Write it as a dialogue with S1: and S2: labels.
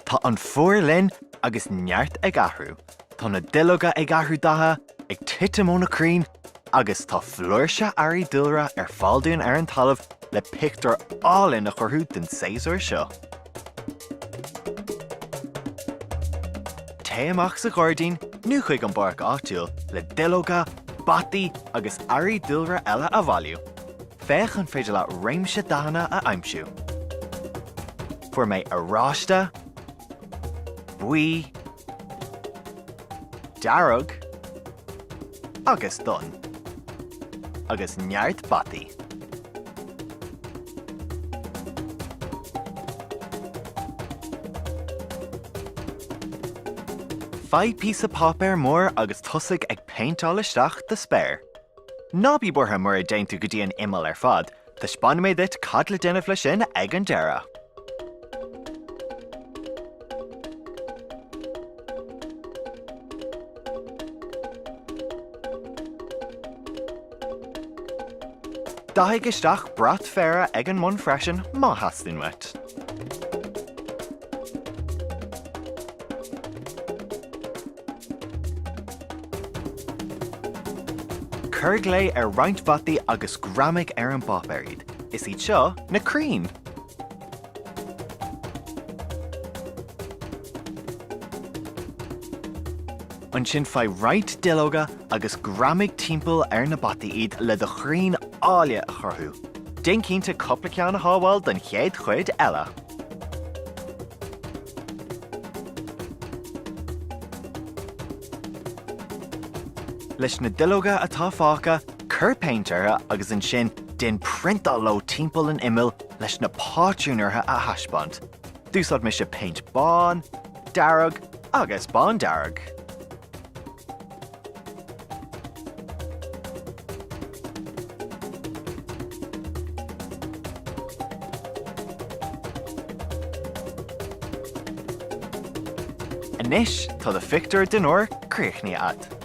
S1: Tá an fuair linn agus neart ag athrú. Tá na duilleoga ag athrú datha, ag titim ó na crín, agus tá flúirse airí dúilre ar fáildiún ar an talamh le pictiúir álinn a churthú den séasúir seo. Té amach sa ghordín, nu chuig an barc áitiúil le duilleoga, bataí agus airí dúilre eile a bhailiú. Féach an féidir le réimse dahanana a aimsiú. Fuair mé aráiste, buí, dearg, agus don, agus neart bataí. Fáid píosa pápéir mór agus tosaigh ag péinteáil isteach de spéir. Ná bí bortha mar a déintú go dtí an imeall ar fad, tá spáin méid dit cad le déanamh le sin ag an deireadh. Daigh isteach brat féra ag an món freisin má hastain wet. Curg lé ar roint bataí agus gramig ar an bopéirid. Is iad seo na crín. An sin fá roint duilleoga agus gramig timpeall ar na bataí iad le do chrín áile a chorthú. Déan cínta coppla ceann a hábháil den chéad chuid eile. Leis na duilleoga atá fáca, cur péinteartha agus an sin den printáil lo timpeall an imeall leis na páitiúnartha a thaispont. Dúsad me se paint bán, dearg agus bán dearg. Anois tá the fictor den uair críochnaí at.